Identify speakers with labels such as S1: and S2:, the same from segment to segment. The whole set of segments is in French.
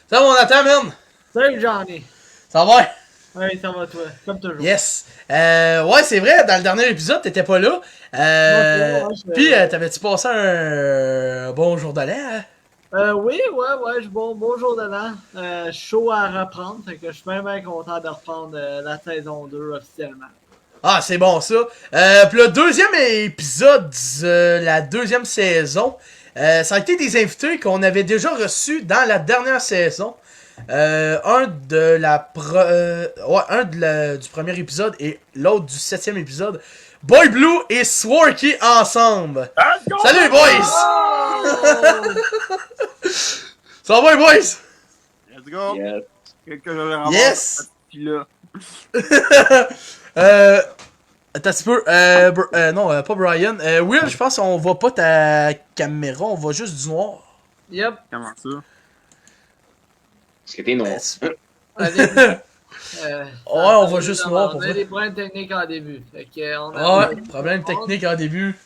S1: Ça va, mon Nathan, man?
S2: Salut Johnny.
S1: Ça va?
S2: Oui, ça va toi, comme toujours.
S1: Yes. Ouais, c'est vrai, dans le dernier épisode, t'étais pas là.
S2: Non, c'est vrai, ouais,
S1: Puis, t'avais-tu passé un bon jour de l'an, hein?
S2: oui, ouais, bonjour dedans. Chaud à reprendre, fait que je suis bien content de reprendre la saison 2 officiellement.
S1: Ah, c'est bon, ça. Puis le deuxième épisode de la deuxième saison, ça a été des invités qu'on avait déjà reçus dans la dernière saison. Un du premier épisode et l'autre du septième épisode. Boy Blue et Swarky ensemble.
S3: Let's go,
S1: Salut les
S3: let's
S1: boys!
S2: Oh!
S1: Ça va les boys?
S3: Let's go!
S4: Yes.
S3: Que je le ramasse.
S1: Yes!
S3: Puis là.
S1: Attends un petit peu. Non, pas Brian. Will, je pense qu'on voit pas ta caméra, on voit juste du noir.
S2: Yep.
S3: Comment ça?
S4: Est-ce que t'es noir?
S1: Ouais, on voit juste noir pour
S2: On a
S1: vrai.
S2: des problèmes techniques en début. Fait que on
S1: Ah ouais, problème technique en début.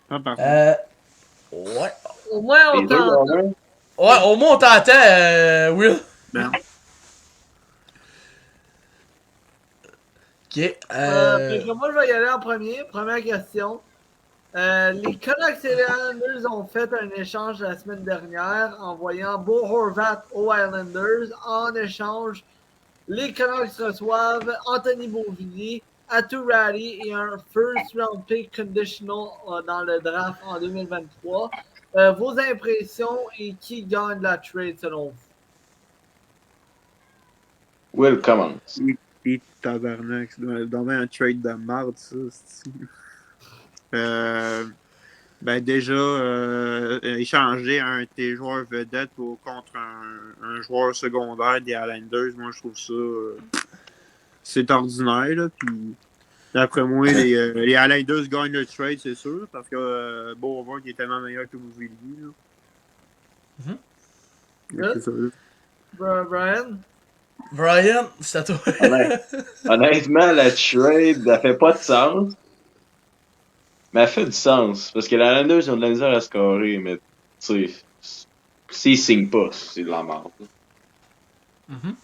S3: Ah, parfait.
S1: Ouais.
S2: Au moins on
S4: Les deux,
S2: t'entend.
S4: Robin?
S1: Ouais, au moins on t'entend, Will.
S3: Ben,
S1: Ok.
S2: Fait que moi je vais y aller en premier. Première question. Les Canucks et les Islanders ont fait un échange la semaine dernière envoyant Bo Horvat aux Islanders. En échange, les Canucks reçoivent Anthony Beauvillier, Atu Rally et un first round pick conditional dans le draft en 2023. Vos impressions et qui gagne la trade selon vous?
S4: Will commence.
S3: et tabarnak, c'est dans un trade de marde, ça. c'est-tu. Ben déjà, échanger un de tes joueurs vedettes contre un joueur secondaire des Islanders, moi je trouve ça c'est ordinaire. Là, puis d'après moi, les Islanders gagnent le trade, c'est sûr, parce que Beauvoir qui est tellement meilleur que Bouvillier.
S1: Mhm.
S3: C'est ça.
S2: Brian?
S1: Brian, c'est à toi.
S4: Honnêtement, la trade, elle fait pas de sens. Mais elle fait du sens. Parce que les Islanders ont de la misère à scorer, mais tu sais, s'ils signent pas, c'est de la merde.
S1: Mhm.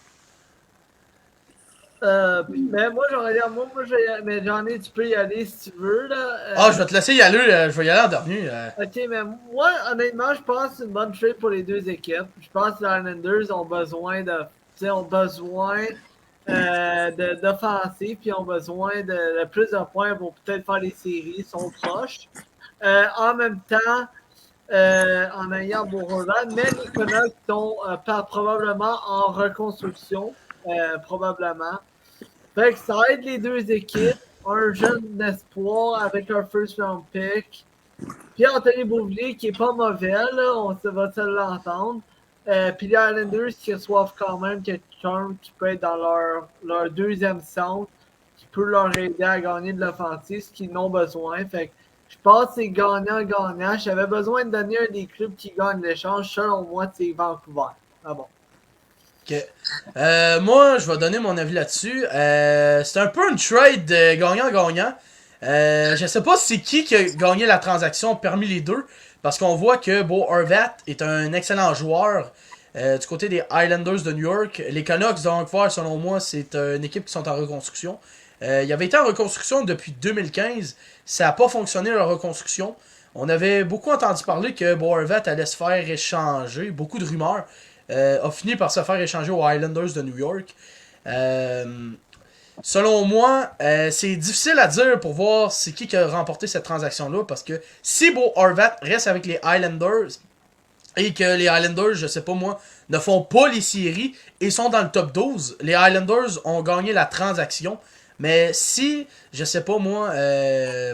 S2: Mais moi j'aurais dit, moi je vais y aller, mais Johnny, tu peux y aller si tu veux là.
S1: Ah, je vais te laisser y aller, je vais y aller en dernier.
S2: Ok, mais moi, honnêtement, je pense que c'est une bonne trade pour les deux équipes. Je pense que les Islanders ont besoin de, tu sais, ont besoin d'offensive, puis ont besoin de plus de points pour peut-être faire les séries, ils sont proches. En même temps, en ayant Bourgogne, mais les Canucks sont probablement en reconstruction, probablement. Fait que ça aide les deux équipes. Un jeune espoir avec un first round pick. Puis Anthony Beauvillier qui est pas mauvais, là, on se va se l'entendre. Puis les Islanders qui reçoivent quand même quelqu'un qui peut être dans leur deuxième centre, qui peut leur aider à gagner de l'offensive, ce qu'ils ont besoin. Fait que je pense que c'est gagnant-gagnant. J'avais besoin de donner un des clubs qui gagne l'échange. Selon moi, c'est Vancouver. Ah bon.
S1: Ok. Moi, je vais donner mon avis là-dessus. C'est un peu une trade gagnant-gagnant. Je sais pas c'est qui a gagné la transaction parmi les deux. Parce qu'on voit que Bo Horvat est un excellent joueur du côté des Islanders de New York. Les Canucks de Vancouver, selon moi, c'est une équipe qui sont en reconstruction. Il avait été en reconstruction depuis 2015. Ça n'a pas fonctionné leur reconstruction. On avait beaucoup entendu parler que Bo Horvat allait se faire échanger. Beaucoup de rumeurs. A fini par se faire échanger aux Islanders de New York. Selon moi, c'est difficile à dire pour voir c'est qui a remporté cette transaction-là. Parce que si Bo Horvat reste avec les Islanders et que les Islanders, je sais pas moi, ne font pas les séries et sont dans le top 12, les Islanders ont gagné la transaction. Mais si, je sais pas moi,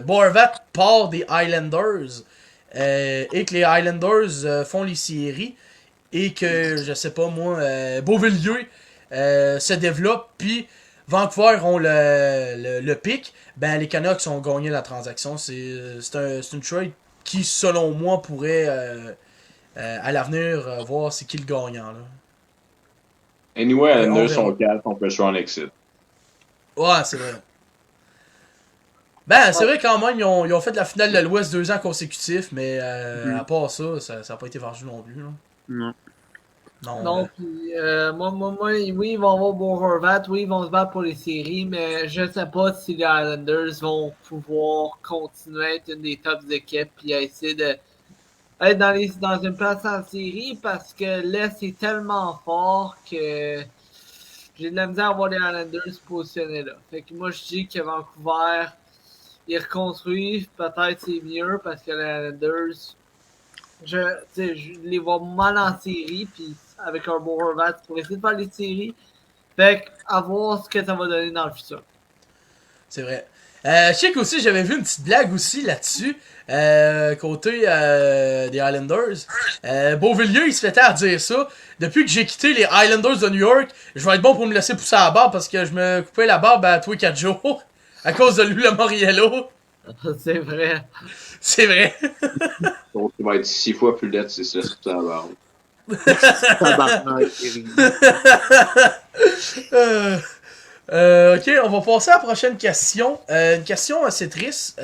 S1: Bo Horvat part des Islanders et que les Islanders font les séries et que, je sais pas moi, Beauvillier se développe, puis Vancouver ont le pic, ben les Canucks ont gagné la transaction. C'est une trade qui, selon moi, pourrait à l'avenir voir c'est qui le gagnant. Là.
S4: Anyway,
S1: On
S4: Islanders
S1: verra.
S4: sont 4, on peut se rendre exit.
S1: Ouais, c'est vrai. Ben, c'est vrai quand même, ils ont fait la finale de l'Ouest 2 ans consécutifs, mais à part ça, ça a pas été vendu non plus. Là.
S3: Non.
S1: Non.
S2: Non, puis oui, ils vont avoir Bo Horvat, oui, ils vont se battre pour les séries, mais je sais pas si les Islanders vont pouvoir continuer à être une des tops équipes puis à essayer de être dans une place en série parce que l'Est est tellement fort que j'ai de la misère à voir les Islanders se positionner là. Fait que moi, je dis que Vancouver, ils reconstruisent, peut-être c'est mieux parce que les Islanders, je les vois mal en série, puis avec un beau Horvat pour essayer de faire les séries. Fait que, à voir ce que ça va donner dans le futur.
S1: C'est vrai. Je sais qu'aussi, j'avais vu une petite blague aussi là-dessus, côté des Islanders. Beauvillier, il se fait à dire ça. Depuis que j'ai quitté les Islanders de New York, je vais être bon pour me laisser pousser la barbe parce que je me coupais la barbe à tous les 4 jours à cause de lui, le Moriello.
S2: C'est vrai.
S1: C'est vrai.
S4: Donc, il va être 6 fois plus laid si c'est ça la barbe.
S3: Tabarnak, Eric.
S1: Ok, on va passer à la prochaine question. Une question assez triste.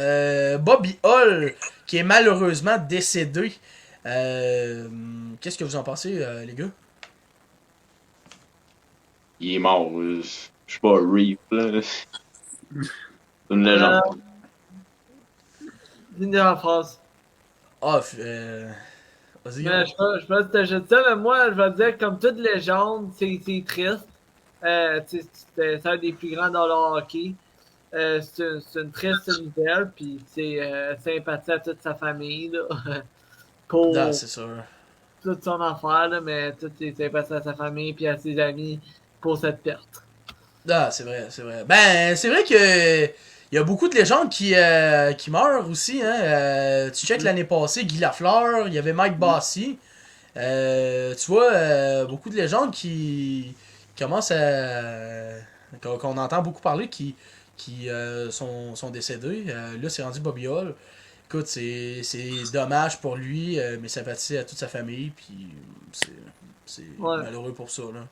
S1: Bobby Hall, qui est malheureusement décédé. Qu'est-ce que vous en pensez, les gars?
S4: Il est mort. Je suis pas Reef, là. C'est une légende.
S2: Dis la phrase.
S1: Ah, vas-y.
S2: Mais je sais pas si t'as juste ça, mais moi, je vais te dire, comme toute légende, c'est triste. C'est un des plus grands dans le hockey. C'est une triste nouvelle, puis c'est sympathie à toute sa famille, là, pour
S1: Non, c'est sûr.
S2: toute son affaire, là, mais toutes ses sympathies à sa famille puis à ses amis pour cette perte.
S1: Ah, c'est vrai, c'est vrai. Ben, c'est vrai que il y a beaucoup de légendes qui meurent aussi. Hein. Tu check l'année passée, Guy Lafleur, il y avait Mike Bossy. Tu vois, beaucoup de légendes qui commencent à... qu'on entend beaucoup parler, qui sont décédés. Là, c'est rendu Bobby Hall. Écoute, c'est dommage pour lui, mais sympathie à toute sa famille, puis c'est
S2: Ouais.
S1: malheureux pour ça, là.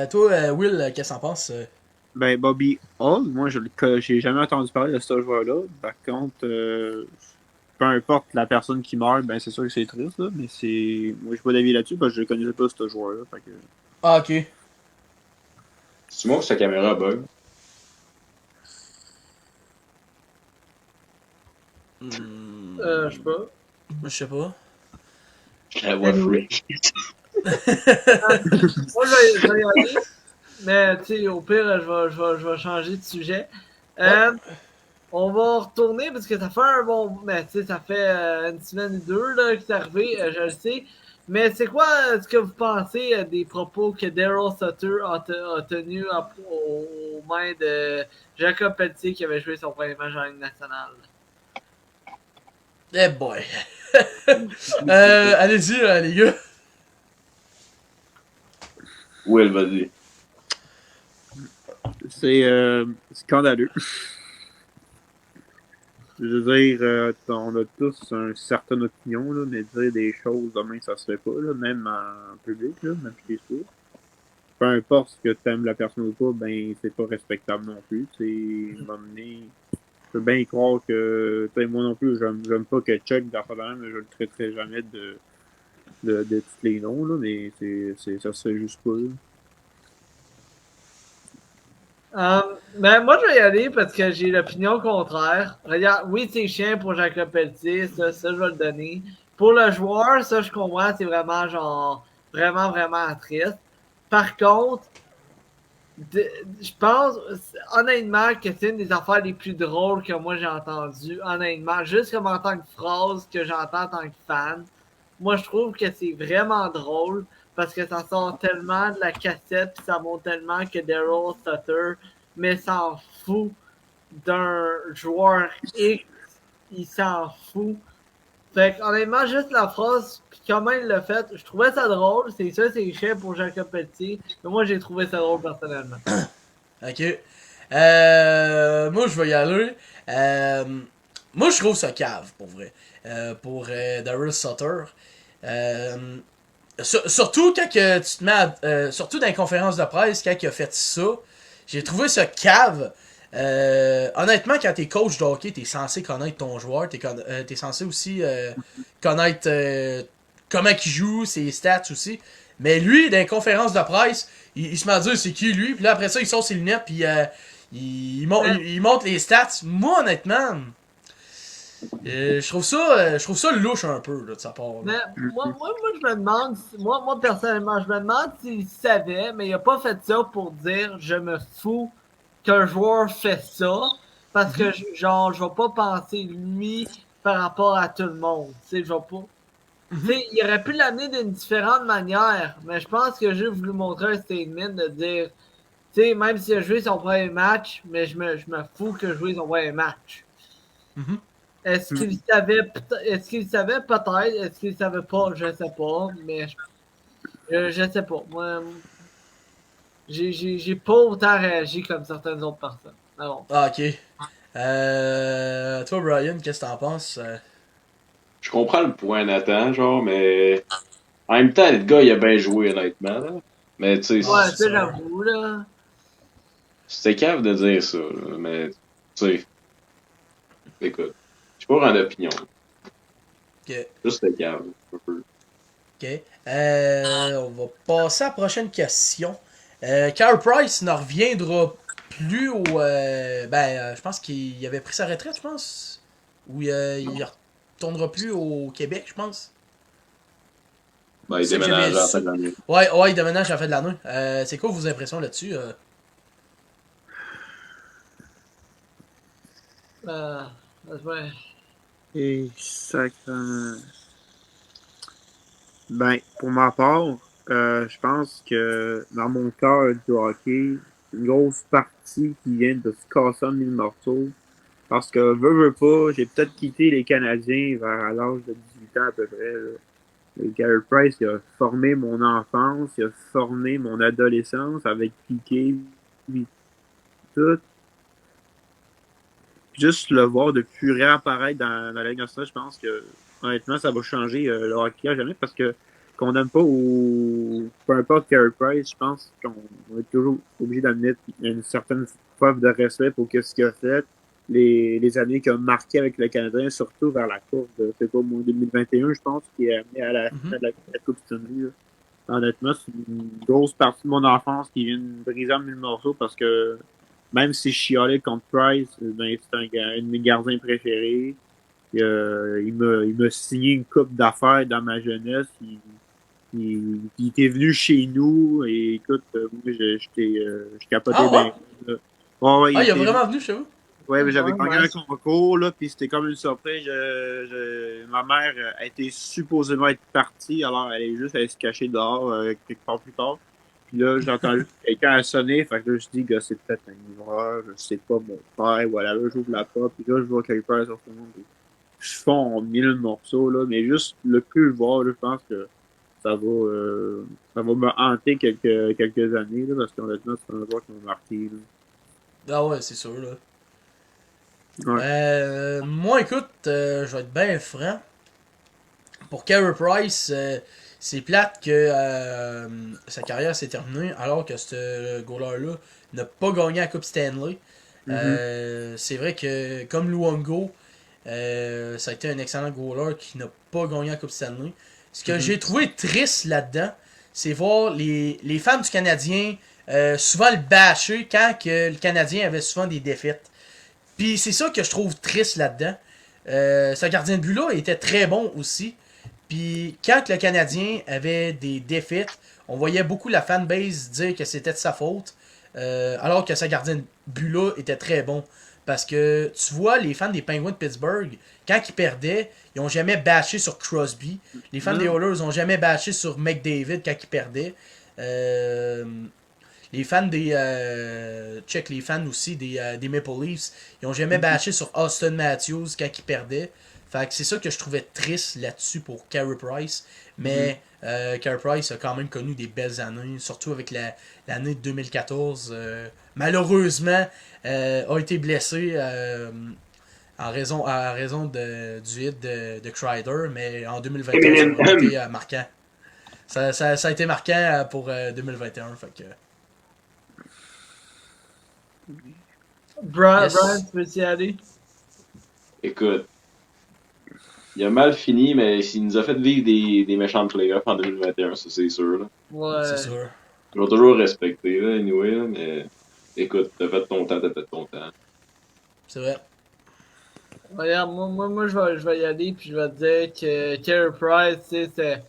S1: Toi, Will, qu'est-ce que t'en penses?
S3: Ben, Bobby Hall, moi, j'ai jamais entendu parler de ce joueur-là. Par contre, peu importe la personne qui meurt, ben, c'est sûr que c'est triste, là, mais moi, j'ai pas d'avis là-dessus parce que je connaissais pas ce joueur-là. Fait que...
S1: Ah, ok.
S4: C'est moi que sa caméra bug.
S2: Je sais pas.
S1: Je sais pas.
S4: Je la vois freak.
S2: Moi, je vais y aller. Mais, tu sais, au pire, je vais changer de sujet. On va retourner parce que ça fait un bon. Mais, tu sais, ça fait une semaine ou deux là, que c'est arrivé, je le sais. Mais c'est quoi ce que vous pensez des propos que Daryl Sutter a tenus aux mains de Jacob Pelletier qui avait joué son premier match en Ligue nationale?
S1: Eh boy. Allez-y, les gars.
S4: Will, vas-y.
S3: C'est scandaleux. Je veux dire, on a tous une certaine opinion, là, mais dire des choses demain, ça se fait pas, là, même en public, là, même chez soi. Peu importe ce que t'aimes la personne ou pas, ben c'est pas respectable non plus. À un moment donné, je peux bien croire que moi non plus, j'aime pas que Chuck dans sa mais je le traiterai jamais de tous les noms, là, mais ça se fait juste pas. Là.
S2: Ben, moi, je vais y aller parce que j'ai l'opinion contraire. Regarde, oui, c'est chiant pour Jacob Pelletier, ça, je vais le donner. Pour le joueur, ça, je comprends, c'est vraiment, genre, vraiment, vraiment triste. Par contre, je pense, honnêtement, que c'est une des affaires les plus drôles que moi j'ai entendues. Honnêtement, juste comme en tant que phrase que j'entends en tant que fan. Moi, je trouve que c'est vraiment drôle parce que ça sort tellement de la cassette puis ça montre tellement que Daryl Sutter, mais s'en fout d'un joueur X, il s'en fout. Fait que, honnêtement, juste la phrase, puis comment il l'a fait, je trouvais ça drôle. C'est ça, c'est cher pour Jacob Pelletier. Mais moi, j'ai trouvé ça drôle personnellement.
S1: Ok. Moi, je vais y aller. Moi, je trouve ça cave, pour vrai. Pour Daryl Sutter. Surtout quand que tu te mets surtout dans les conférences de presse, quand il a fait ça, j'ai trouvé ça cave. Honnêtement, quand t'es coach de hockey, t'es censé connaître ton joueur, t'es censé aussi connaître comment il joue, ses stats aussi. Mais lui, dans les conférences de presse, il se met à dire c'est qui lui, puis là après ça, il sort ses lunettes, puis il montre les stats. Moi, honnêtement, je trouve ça louche un peu là, de sa part.
S2: Mais
S1: Là.
S2: je me demande, moi personnellement, je me demande s'il savait, mais il a pas fait ça pour dire je me fous qu'un joueur fait ça, parce que genre, je vais pas penser lui par rapport à tout le monde. Tu sais, je vais pas. Tu sais, il aurait pu l'amener d'une différente manière, mais je pense que j'ai voulu montrer un statement de dire, tu sais, même s'il a joué son premier match, mais je me fous que jouer son premier match.
S1: Mhm.
S2: Est-ce qu'il savait, est-ce qu'il savait peut-être, est-ce qu'il savait pas, je sais pas, mais je sais pas. Moi, j'ai pas autant réagi comme certaines autres personnes. Mais bon.
S1: Ah, ok. Toi, Brian, qu'est-ce que t'en penses?
S4: Je comprends le point, Nathan, genre, mais en même temps, le gars, il a bien joué, honnêtement, là. Mais, tu sais,
S1: Ah,
S2: Ouais,
S1: c'est
S2: ça,
S1: ça.
S2: j'avoue, là.
S4: c'était cave de dire ça, là, mais, tu sais, écoute, je suis pas en opinion.
S1: Ok.
S4: Juste c'était cave, un peu.
S1: Ok. On va passer à la prochaine question. Carey Price ne reviendra plus au. Je pense qu'il avait pris sa retraite, je pense. Ou il retournera plus au Québec, je pense.
S4: Ben, il
S1: C'est ça que j'avais
S4: déménage à la fin
S1: su.
S4: de l'année.
S1: Ouais, il déménage à la fin de l'année. C'est quoi vos impressions là-dessus?
S2: Euh, ouais.
S3: Et sacrément. Ben, pour ma part, je pense que dans mon cœur du hockey, une grosse partie qui vient de se casser en mille morceaux. Parce que, veux pas, j'ai peut-être quitté les Canadiens vers l'âge de 18 ans à peu près. Là. Et Gary Price, il a formé mon enfance, il a formé mon adolescence avec Piqué, puis tout. Juste le voir depuis réapparaître dans la Ligue nationale, je pense que honnêtement, ça va changer le hockey à jamais parce que qu'on n'aime pas ou peu importe Carey Price, je pense qu'on est toujours obligé d'admettre une certaine preuve de respect pour ce qu'il a fait. Les années qu'il a marqué avec le Canadien, surtout vers la course de c'est pas mon 2021, je pense, qui est amené à la
S1: Mhm.
S3: finale de la Coupe Stanley. Là. Honnêtement, c'est une grosse partie de mon enfance qui vient de briser en mille morceaux parce que même si je chialais contre Price, ben, c'est un de mes gardiens préférés. Il m'a signé une coupe d'affaires dans ma jeunesse. Il était venu chez nous et écoute, moi, je capotais
S1: Ah ouais?
S3: bien. Là. Ouais, ouais,
S1: Ah,
S3: il
S1: il est
S3: était venu.
S1: vraiment venu chez vous?
S3: Ouais, mais j'avais
S2: Ouais,
S3: gagné un
S2: nice.
S3: concours, là, puis c'était comme une surprise. Ma mère a été supposément être partie, alors elle est juste allée se cacher dehors quelque part plus tard. Puis là, j'ai entendu quelqu'un a sonné, fait que là, je dis que c'est peut-être un livreur, je sais pas, mon père, voilà, là, j'ouvre la porte, puis là, je vois quelqu'un sur le monde. Je fonds en mille morceaux, là, mais juste le plus le voir, là, je pense que ça va me hanter quelques années, là, parce qu'honnêtement, c'est un joueur qui m'a marqué,
S1: Ah ouais, c'est sûr, là.
S3: là. Ouais.
S1: Moi, écoute, je vais être bien franc. Pour Carey Price, c'est plate que sa carrière s'est terminée alors que ce goaler-là n'a pas gagné la Coupe Stanley.
S3: Mhm.
S1: C'est vrai que comme Luongo, ça a été un excellent goaler qui n'a pas gagné la Coupe Stanley. Ce que
S3: Mhm.
S1: j'ai trouvé triste là-dedans, c'est voir les fans du Canadien souvent le bâcher quand que le Canadien avait souvent des défaites. Puis c'est ça que je trouve triste là-dedans. Ce gardien de but-là était très bon aussi. Puis quand le Canadien avait des défaites, on voyait beaucoup la fanbase dire que c'était de sa faute. Alors que sa gardien de but-là était très bon. Parce que tu vois, les fans des Penguins de Pittsburgh, quand ils perdaient, ils ont jamais bâché sur Crosby. Les fans des
S3: Non.
S1: Oilers ont jamais bâché sur McDavid quand ils perdaient. Euh, les fans des. Check les fans aussi des Maple Leafs. Ils ont jamais bâché sur Austin Matthews quand ils perdaient. Fait que c'est ça que je trouvais triste là-dessus pour Carey Price.
S3: Mhm.
S1: Mais Carey Price a quand même connu des belles années, surtout avec l'année de 2014. Malheureusement, a été blessé à raison du hit de Kreider, mais en 2021, ça a vraiment été marquant. Ça a été marquant pour 2021. Fait que, Yes.
S2: Brian, tu veux y aller?
S4: Écoute, il a mal fini, mais il nous a fait vivre des méchants playoffs en 2021, ça c'est sûr. Là.
S1: C'est
S2: Ouais.
S1: sûr.
S4: Je vais toujours respecter, là, anyway, là, mais écoute, t'as fait ton temps.
S1: C'est vrai.
S2: Regarde, moi je vais y aller, puis je vais te dire que Carey Price, tu sais,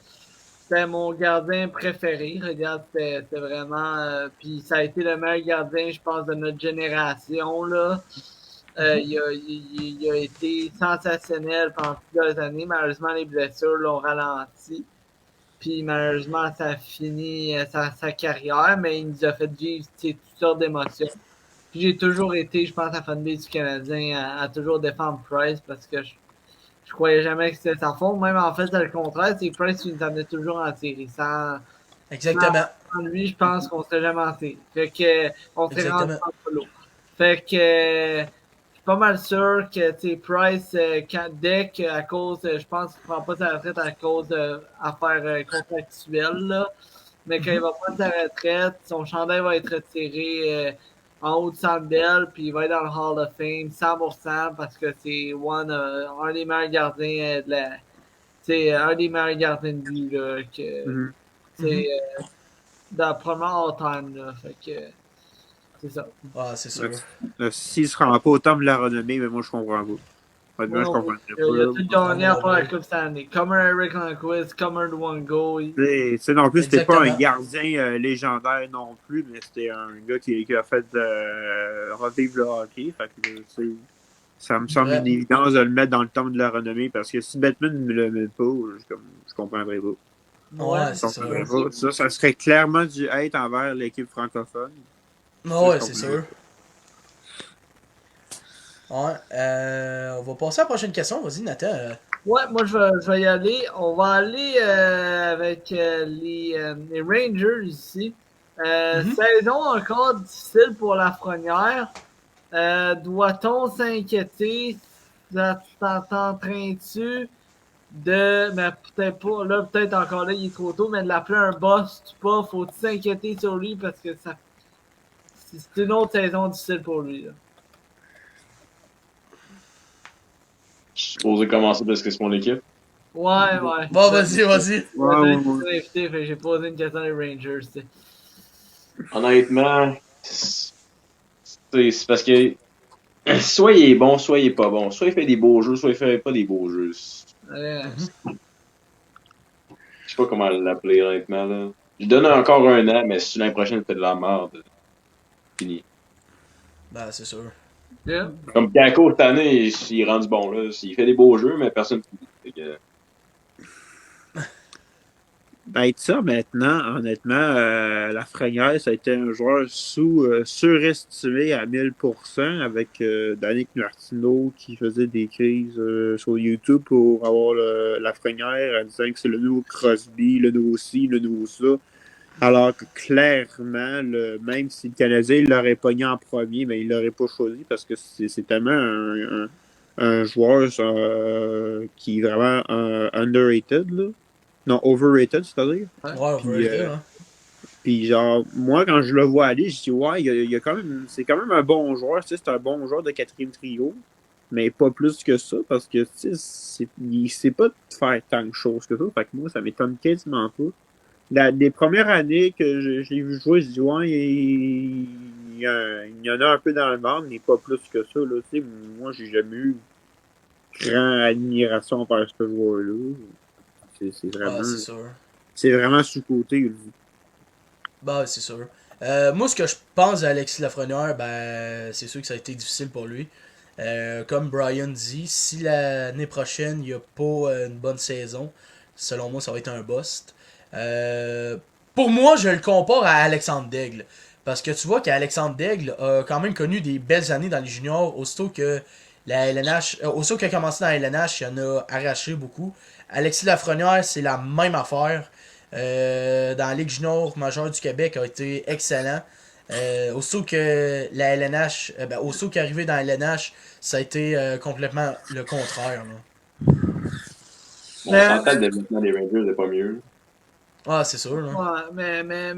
S2: c'était mon gardien préféré. Regarde, c'était vraiment. Puis ça a été le meilleur gardien, je pense, de notre génération, là. Il a été sensationnel pendant plusieurs années. Malheureusement, les blessures l'ont ralenti. Puis malheureusement, ça a fini sa carrière, mais il nous a fait vivre toutes sortes d'émotions. Puis j'ai toujours été, je pense, la fanbase du Canadien à toujours défendre Price parce que je croyais jamais que c'était sa faute. Même en fait, c'est le contraire, c'est Price qui nous amenait toujours en série.
S1: Exactement.
S2: Sans lui, je pense qu'on serait jamais en série. Fait que on s'est rendu
S1: Exactement.
S2: en solo. Fait que je suis pas mal sûr que Price, dès qu'à cause, je pense qu'il prend pas sa retraite à cause d'affaires contractuelles, là. Mais quand il va prendre sa retraite, son chandail va être retiré en haut de Sandbell, puis il va être dans le Hall of Fame 100% parce que c'est un des meilleurs gardiens de la. C'est un des meilleurs gardiens de but là, que
S3: Mhm.
S2: c'est dans le premier all-time. Là, fait que c'est ça.
S1: Ah, c'est sûr.
S3: S'il ne se rend pas au temps de la renommée, mais moi, je comprends pas. Honnêtement, je
S2: Non,
S3: comprendrais
S2: il a
S3: pas.
S2: tout gagné
S1: Moi
S2: à
S1: non
S2: part la
S1: plus.
S2: Coupe Stanley. Comme un Eric Lundqvist, comme un Luongo.
S3: Tu sais, non plus, c'était pas un
S1: Exactement.
S3: gardien légendaire non plus, mais c'était un gars qui a fait revivre le hockey. Fait que, tu sais, ça me
S1: C'est
S3: semble
S1: vrai.
S3: une évidence de le mettre dans le temps de la renommée parce que si Batman ne le met pas, je comprendrais pas.
S2: Ouais,
S1: Ouais,
S3: Je
S1: c'est sûr.
S3: comprendrais pas. Ça serait clairement du hate envers l'équipe francophone. Ça, je
S1: Ouais, c'est
S3: comprendrais
S1: sûr. Ouais. On va passer à la prochaine question. Vas-y, Nathan.
S2: ouais, moi je vais y aller. On va aller avec les Rangers ici.
S1: Mhm.
S2: Saison encore difficile pour la Lafrenière. Doit-on s'inquiéter? T'entraînes-tu de. Mais peut-être pas. Là, peut-être encore là, il est trop tôt, mais de l'appeler un boss ou pas, faut-tu s'inquiéter sur lui parce que c'est une autre saison difficile pour lui. Là.
S4: Je suis supposé commencer parce que c'est mon équipe.
S2: Ouais.
S1: Bon, vas-y, vas-y.
S3: Ouais,
S2: T'as
S3: ouais,
S2: été
S3: ouais.
S2: invité, fait que j'ai posé une question des Rangers. T'sais.
S4: Honnêtement, c'est parce que soit il est bon, soit il est pas bon. Soit il fait des beaux jeux, soit il fait pas des beaux jeux.
S1: Mhm.
S4: Je sais pas comment l'appeler, honnêtement, là. Je donne encore un an, mais si l'année prochaine, il fait de la merde, fini.
S1: Ben, c'est sûr.
S2: Yeah.
S4: Comme Kako, cette année, il est rendu bon, là. Il fait des beaux jeux, mais personne ne fait que...
S3: Être ça maintenant, honnêtement, Lafrenière, ça a été un joueur surestimé à 1000% avec Danick Martineau qui faisait des crises sur YouTube pour avoir Lafrenière en disant que c'est le nouveau Crosby, le nouveau ci, le nouveau ça. Alors que clairement, même si le Canadien l'aurait pogné en premier, mais il l'aurait pas choisi parce que c'est tellement un joueur qui est vraiment underrated, là. Non, overrated, c'est-à-dire.
S1: Ouais,
S3: Puis,
S1: overrated, hein.
S3: puis genre, moi, quand je le vois aller, je dis, ouais, il y a quand même, c'est quand même un bon joueur, tu sais, c'est un bon joueur de quatrième trio, mais pas plus que ça, parce que, tu sais, il sait pas faire tant de choses que ça, fait que moi, ça m'étonne quasiment pas. Les premières années que je l'ai vu jouer, je dis, ouais, il y en a un peu dans le ventre, mais pas plus que ça, là, tu sais, moi, j'ai jamais eu grande admiration par ce joueur-là. C'est
S1: Ah,
S3: vraiment,
S1: c'est sûr.
S3: c'est vraiment sous-côté, lui.
S1: Bah, c'est sûr. Moi, ce que je pense d'Alexis Lafrenière, ben, c'est sûr que ça a été difficile pour lui. Comme Brian dit, si l'année prochaine, il n'y a pas une bonne saison, selon moi, ça va être un bust. Pour moi, je le compare à Alexandre Daigle. Parce que tu vois qu'Alexandre Daigle a quand même connu des belles années dans les juniors, aussitôt que la LNH, aussitôt qu'il a commencé dans la LNH, il en a arraché beaucoup. Alexis Lafrenière, c'est la même affaire. Dans la Ligue junior majeure du Québec a été excellent. Aussitôt que la LNH, aussitôt qu'il est arrivé dans la LNH, ça a été complètement le contraire. Là.
S4: Bon, on
S2: Mais,
S4: s'entend le développement des Rangers, c'est pas mieux.
S1: Ah, c'est sûr. Là.
S2: ouais, mais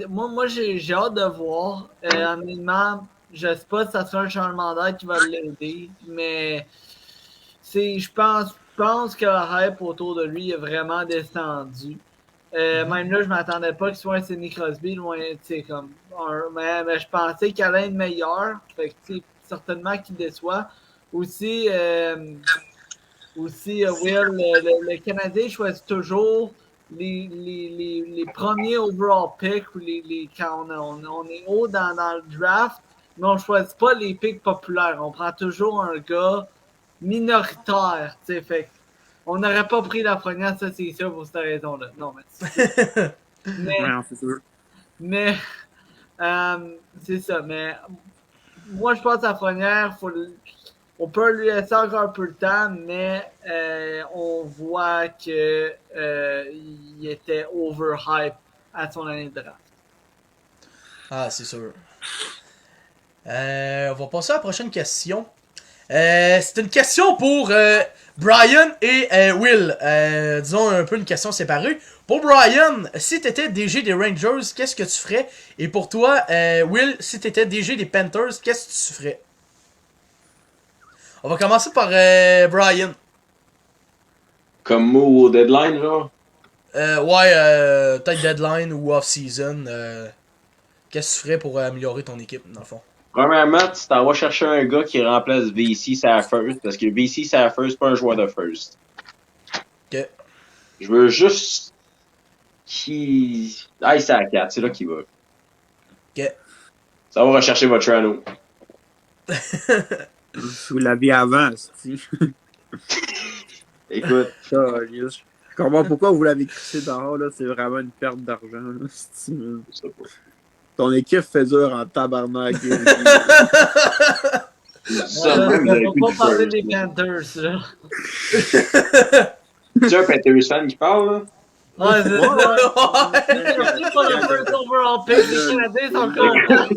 S2: moi j'ai hâte de voir. Honnêtement, Je sais pas si ça sera un changement d'air qui va l'aider, mais je pense que la hype autour de lui est vraiment descendu. Même là, je m'attendais pas qu'il soit un Sidney Crosby, loin, comme mais je pensais qu'il allait être meilleur. Fait que, certainement qu'il déçoit. Aussi, Will, le Canadien choisit toujours les premiers overall picks ou quand on est haut dans le draft, mais on ne choisit pas les picks populaires. On prend toujours un gars minoritaire. Fait on n'aurait pas pris la première, ça c'est sûr, pour cette raison-là. Non, mais.
S3: Ouais, c'est sûr.
S2: Mais c'est ça. Mais moi, je pense que la première, on peut lui laisser encore un peu de temps, mais on voit qu'il était overhype à son année de draft.
S1: Ah, c'est sûr. On va passer à la prochaine question. C'est une question pour Brian et Will. Disons un peu une question séparée. Pour Brian, si t'étais DG des Rangers, qu'est-ce que tu ferais? Et pour toi, Will, si t'étais DG des Panthers, qu'est-ce que tu ferais? On va commencer par Brian.
S4: Comme move au deadline, genre?
S1: Peut-être deadline ou off-season. Qu'est-ce que tu ferais pour améliorer ton équipe, dans le fond?
S4: Premièrement, tu t'en vas chercher un gars qui remplace VC Saffers, parce que VC Saffers, c'est pas un joueur de first.
S1: Ok.
S4: Je veux juste qu'il aille ça à 4, c'est là qu'il va.
S1: Ok.
S4: Ça va rechercher votre anneau.
S3: Vous l'aviez avant, si.
S4: Écoute,
S3: Je comprends pourquoi vous l'avez crissé dehors, là. C'est vraiment une perte d'argent, là.
S4: je sais pas.
S3: Ton équipe fait dur en tabarnak.
S4: Ça,
S2: On
S4: même, vous avez
S2: va
S4: plus
S2: pas
S4: de
S2: parler
S4: first,
S2: des
S4: là.
S2: Panthers, là.
S4: C'est un Panthers fan qui parle, là?
S2: Ouais, c'est ça. C'est pas le first overall pick. Les Canadiens sont contents.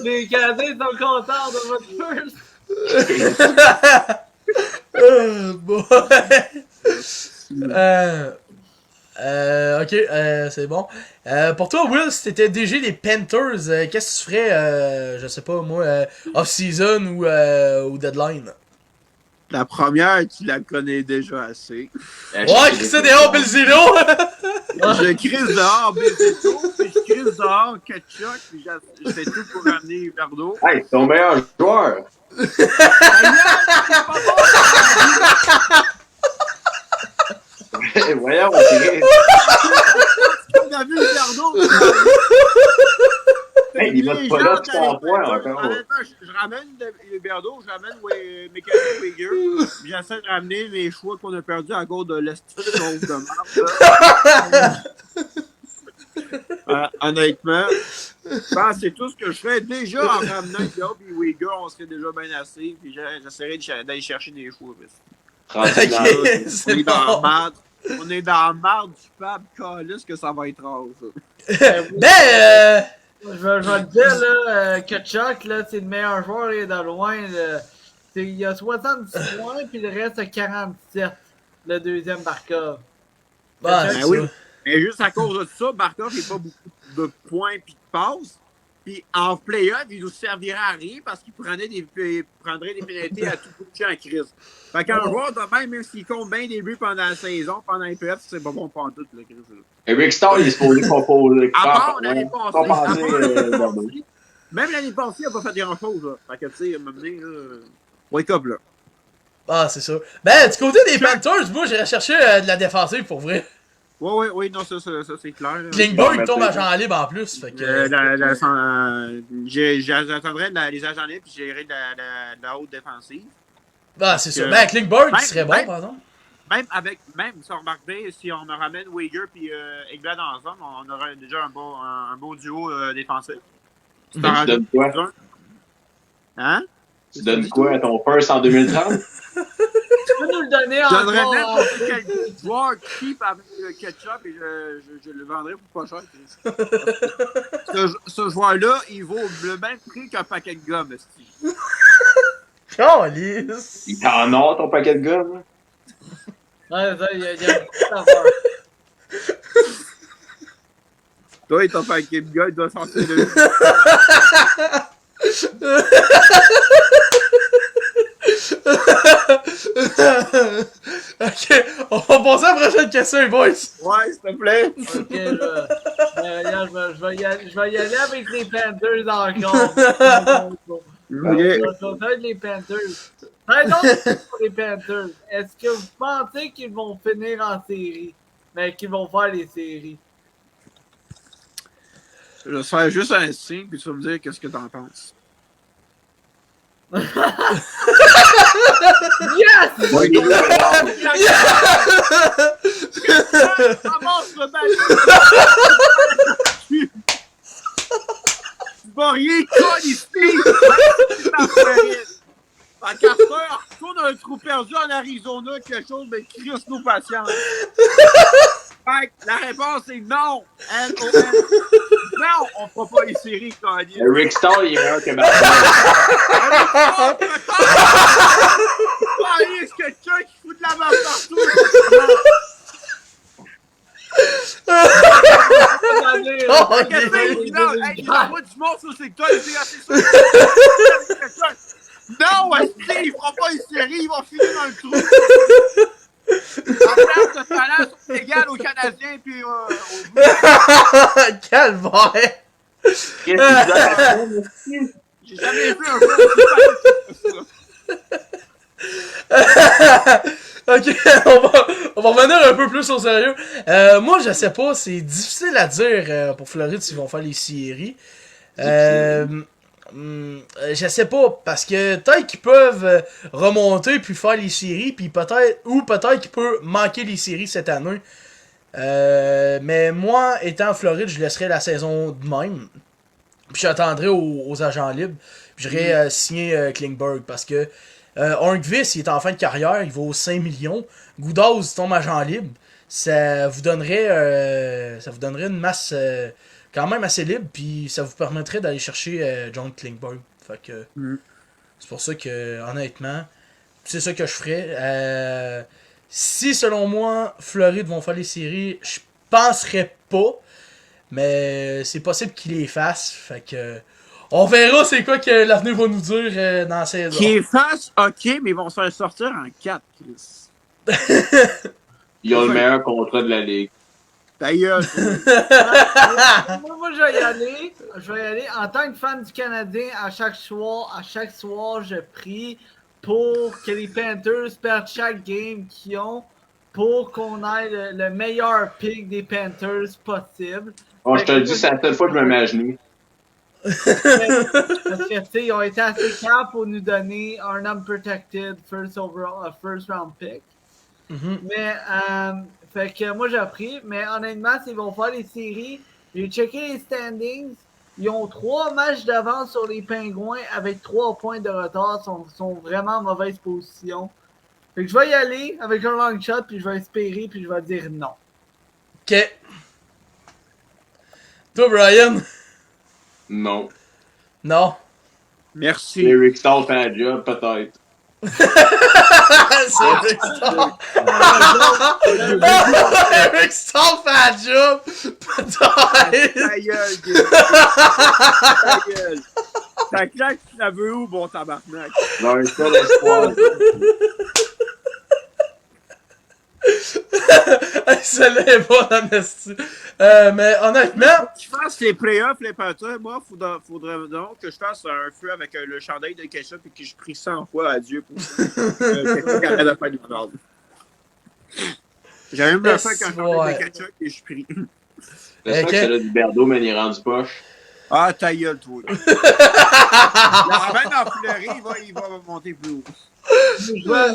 S2: Les Canadiens sont contents de votre first.
S1: Bon. Ok, c'est bon. Pour toi, Will, si t'étais DG des Panthers, qu'est-ce que tu ferais, je sais pas, moi, off-season ou deadline?
S3: La première, tu la connais déjà assez.
S1: Ouais, qui c'est dehors, Belzino?
S3: Je crise dehors Bézito, puis je crise dehors Ketchuk, puis je fais tout pour ramener Verdo.
S4: Hey, ton meilleur joueur! Voyons, Chris.
S3: On a vu Verdo.
S4: Hey, il va te pas là, tu t'en points encore.
S3: Honnêtement, je ramène Berdo, je ramène Michael Weger, puis j'essaie de ramener les choix qu'on a perdus à cause de l'estisson de marde. Honnêtement, je pense que c'est tout ce que je fais. Déjà, en ramenant Club et Weger, on serait déjà bien assez, puis j'essaierai d'aller chercher des choix.
S1: Ok, c'est bon.
S3: On est dans la marde du pape, calisse que ça va être rare, ça.
S2: Je vais te dire, là, que Chuck, là, c'est le meilleur joueur, il est de loin. Là. Il a 70 points, puis le reste a 47, le deuxième Barkov.
S1: Ah,
S3: Ben oui. Mais juste à cause de ça, Barkov n'a pas beaucoup de points et de passes. Puis en play-off, il nous servirait à rien parce qu'il prendrait des pénalités à tout bout de champ en crise. Fait qu'un joueur de même s'il compte bien des buts pendant la saison, pendant les playoffs, c'est pas bon pour tout, la crise.
S4: Eric Starr, il est supposé composer.
S3: À part l'année passée.
S4: Verdo.
S3: Même l'année passée, il n'a pas fait grand-chose. Là. Fait que, tu sais, à un moment donné, wake up, là.
S1: Ah, c'est sûr. Du côté des Panthers, moi, j'ai recherché de la défensive pour vrai.
S3: Oui, non, ça c'est clair.
S1: Klingberg tombe à Jean libre en plus. Fait que...
S3: J'attendrais les agents libres puis j'irai de la haute défensive.
S1: Ah, c'est sûr. Klingberg, il serait bon, par exemple.
S3: Même si on remarquait, si on ramène Weger puis Ekblad en zone, on aurait déjà un beau duo défensif.
S4: Tu donnes quoi?
S3: Hein?
S4: Tu donnes quoi à ton first en 2030?
S2: Tu peux nous le donner
S3: Je donnerais
S2: encore.
S3: n'importe quel joueur cheap avec le ketchup et je le vendrais pour pas cher. Ce joueur-là, il vaut le même prix qu'un paquet de gomme, Steve.
S1: Calice!
S4: Il t'en a ton paquet de gomme?
S2: Ouais, ça, il y a beaucoup d'affaires.
S3: Toi, il t'a fait un game gars, il doit sortir de lui.
S1: Ok, on va passer à la prochaine question, les boys.
S3: Ouais, s'il te plaît.
S2: Ok, là. Regarde, je vais y aller avec les Panthers encore.
S3: Ok.
S2: Je vais avec les Panthers. Raison pour les Panthers. Est-ce que vous pensez qu'ils vont finir en série? Mais qu'ils vont faire les séries?
S3: Je vais faire juste un signe, puis tu vas me dire qu'est-ce que t'en penses.
S2: Yes!
S4: Ouais, il est là.
S3: Commence le match! Tu vas rien coller ici! C'est ta Floride! Fait qu'à ce heure, retourne un trou perdu en Arizona, quelque chose, mais Chris nous patience. Fait que la réponse est non! N-O-N. Non, on fera pas les séries, Cody.
S4: Rick Starr, il est meilleur que Martin.
S3: C'est quelqu'un qui fout de la merde partout! Qu'est-ce que c'est? Non, hey, il y a pas du monde sur c'est que toi, il dit, ah, c'est ça. Non, Steve, il fera pas une série, il va finir dans le trou. En termes de talent, sont égales aux Canadiens puis aux
S1: Calvaire.
S4: Qu'est-ce qu'il dit?
S3: J'ai jamais vu un joueur qui
S1: Ok, on va revenir un peu plus au sérieux. Moi, je sais pas, c'est difficile à dire pour Floride s'ils vont faire les séries. Je sais pas, parce que peut-être qu'ils peuvent remonter puis faire les séries, puis peut-être qu'ils peuvent manquer les séries cette année. Mais moi, étant en Floride, je laisserais la saison de même. Puis j'attendrai aux agents libres. Puis j'irai signer Klingberg, parce que Hornqvist, il est en fin de carrière, il vaut 5 millions. Goudaz tombe agent libre. Ça vous donnerait une masse quand même assez libre, puis ça vous permettrait d'aller chercher John Klingberg. Fait que c'est pour ça que, honnêtement, c'est ça que je ferais. Si, selon moi, Floride vont faire les séries, je penserais pas, mais c'est possible qu'ils les fassent. Fait que on verra c'est quoi que l'avenir va nous dire dans la saison.
S3: Qui est face, ok, mais ils vont se faire sortir en 4, Chris.
S4: Ils ont le meilleur contrat de la ligue.
S3: Ta gueule.
S2: Moi, je vais y aller. Je vais y aller. En tant que fan du Canadien, à chaque soir, je prie pour que les Panthers perdent chaque game qu'ils ont, pour qu'on ait le meilleur pick des Panthers possible.
S4: Bon, je te le dis, c'est la seule fois que je me mets à genoux.
S2: Parce que, tu sais, ils ont été assez capables pour nous donner un unprotected first round pick. Mais, fait que moi j'ai appris, mais honnêtement, s'ils vont faire les séries, j'ai checké les standings. Ils ont 3 matchs d'avance sur les Pingouins avec 3 points de retard. Sont vraiment en mauvaise position. Fait que je vais y aller avec un long shot, puis je vais espérer, puis je vais dire non.
S1: Ok. Toi, Brian?
S4: Non.
S1: Non.
S3: Merci.
S4: Eric Stahl fait un job, peut-être.
S1: C'est Eric Stahl. Eric Stahl fait un job. Peut-être.
S3: Ta gueule, Guy. Ta gueule. Ta claque, tu la veux où, bon tabarnak?
S4: Dans un seul espoir.
S1: Celle-là est bonne, Amnesty. Mais honnêtement,
S3: Je fasse les playoffs, les Panthers, moi, faudrait donc que je fasse un feu avec le chandail de ketchup et que je prie 100 fois à Dieu pour quelqu'un qui arrête de faire du malade. J'ai même le fait qu'un chandail de ketchup et je prie.
S4: J'espère que c'est là du Berdo, mais il est rendu poche.
S3: Ah, ta gueule, toi. La semaine en fleurie, il va monter plus haut.